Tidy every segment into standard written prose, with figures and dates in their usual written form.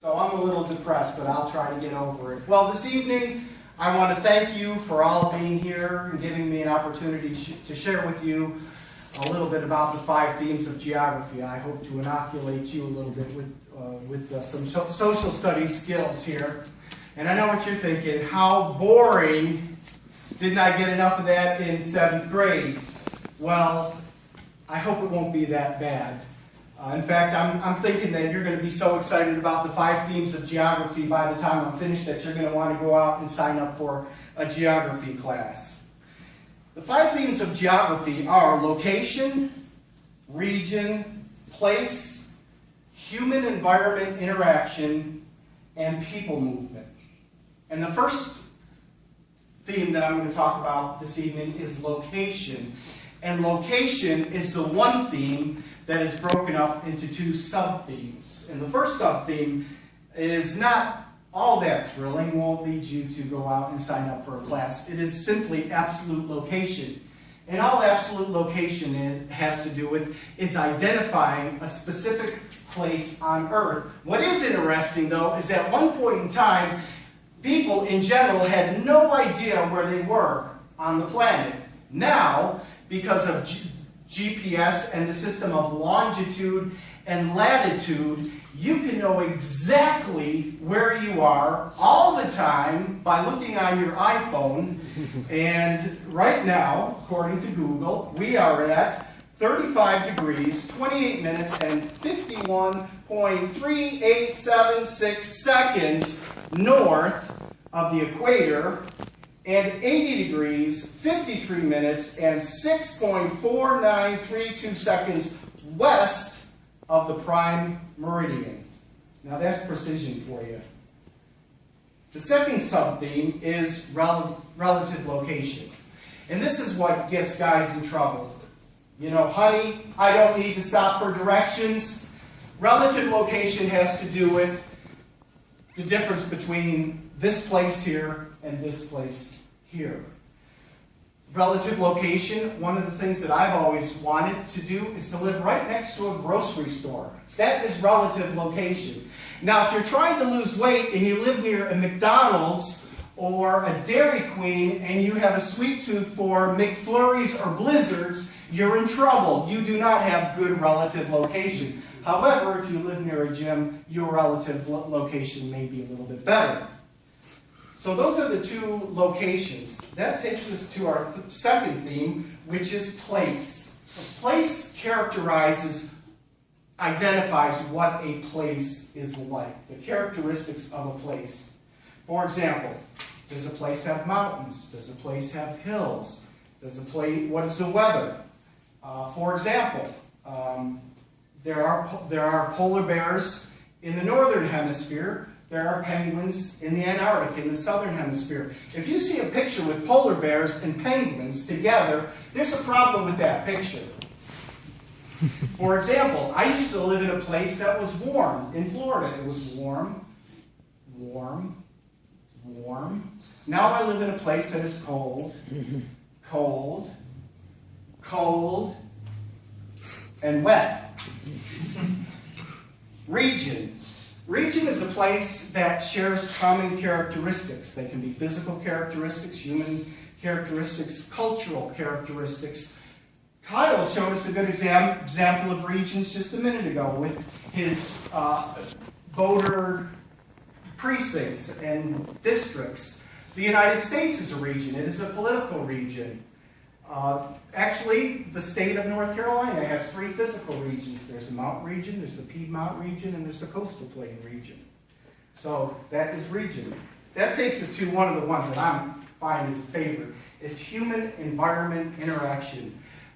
So I'm a little depressed, but I'll try to get over it. Well, this evening, I want to thank you for all being here and giving me an opportunity to share with you a little bit about the 5 themes of geography. I hope to inoculate you a little bit with some social studies skills here. And I know what you're thinking, how boring, didn't I get enough of that in 7th grade? Well, I hope it won't be that bad. In fact, I'm thinking that you're going to be so excited about the 5 themes of geography by the time I'm finished that you're going to want to go out and sign up for a geography class. The 5 themes of geography are location, region, place, human-environment interaction, and people movement. And the first theme that I'm going to talk about this evening is location. And location is the one theme that is broken up into 2 sub-themes. And the first sub-theme is not all that thrilling, won't lead you to go out and sign up for a class. It is simply absolute location. And all absolute location has to do with is identifying a specific place on Earth. What is interesting, though, is at one point in time, people in general had no idea where they were on the planet. Now, because of GPS and the system of longitude and latitude, you can know exactly where you are all the time by looking on your iPhone. And right now, according to Google, we are at 35 degrees, 28 minutes, and 51.3876 seconds north of the equator, and 80 degrees, 53 minutes, and 6.4932 seconds west of the prime meridian. Now that's precision for you. The second sub-theme is relative location. And this is what gets guys in trouble. You know, honey, I don't need to stop for directions. Relative location has to do with the difference between this place here and this place here. Relative location, one of the things that I've always wanted to do is to live right next to a grocery store. That is relative location. Now, if you're trying to lose weight and you live near a McDonald's or a Dairy Queen and you have a sweet tooth for McFlurries or Blizzards, you're in trouble. You do not have good relative location. However, if you live near a gym, your relative location may be a little bit better. So those are the 2 locations. That takes us to our second theme, which is place. Place identifies what a place is like, the characteristics of a place. For example, does a place have mountains? Does a place have hills? What is the weather? For example, there are polar bears in the northern hemisphere. There are penguins in the Antarctic, in the southern hemisphere. If you see a picture with polar bears and penguins together, there's a problem with that picture. For example, I used to live in a place that was warm. In Florida, it was warm, warm, warm. Now I live in a place that is cold, cold, cold, and wet. Region. Region is a place that shares common characteristics. They can be physical characteristics, human characteristics, cultural characteristics. Kyle showed us a good example of regions just a minute ago with his voter precincts and districts. The United States is a region. It is a political region. Actually, the state of North Carolina has 3 physical regions. There's the Mountain region, there's the Piedmont region, and there's the Coastal Plain region. So that is region. That takes us to one of the ones that I find is a favorite, is human-environment interaction.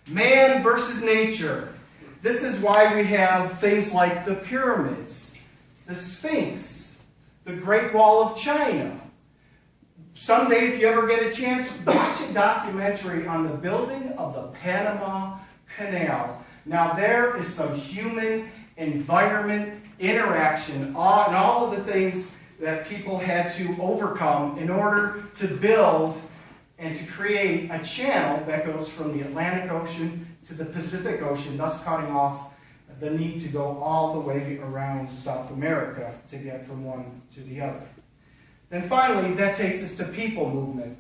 Man versus nature. This is why we have things like the pyramids, the Sphinx, the Great Wall of China. Someday, if you ever get a chance, watch a documentary on the building of the Panama Canal. Now, there is some human-environment interaction and all of the things that people had to overcome in order to build and to create a channel that goes from the Atlantic Ocean to the Pacific Ocean, thus cutting off the need to go all the way around South America to get from one to the other. Then finally, that takes us to people movement.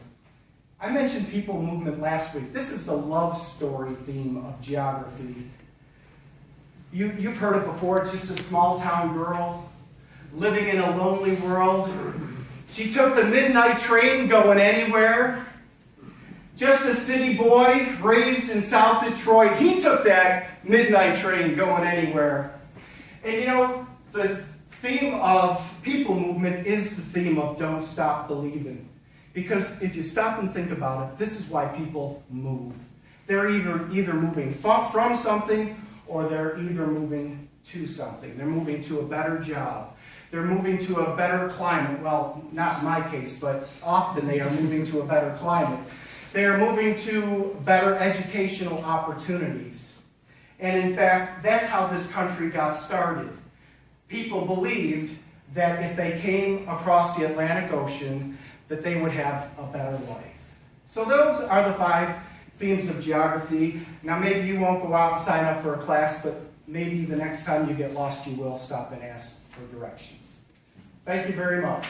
I mentioned people movement last week. This is the love story theme of geography. You've heard it before. It's just a small town girl living in a lonely world. She took the midnight train going anywhere. Just a city boy raised in South Detroit. He took that midnight train going anywhere. And you know, the theme of people movement is the theme of don't stop believing. Because if you stop and think about it, this is why people move. They're either moving from something, or they're either moving to something. They're moving to a better job. They're moving to a better climate. Well, not in my case, but often they are moving to a better climate. They are moving to better educational opportunities. And in fact, that's how this country got started. People believed that if they came across the Atlantic Ocean, that they would have a better life. So those are the 5 themes of geography. Now maybe you won't go out and sign up for a class, but maybe the next time you get lost you will stop and ask for directions. Thank you very much.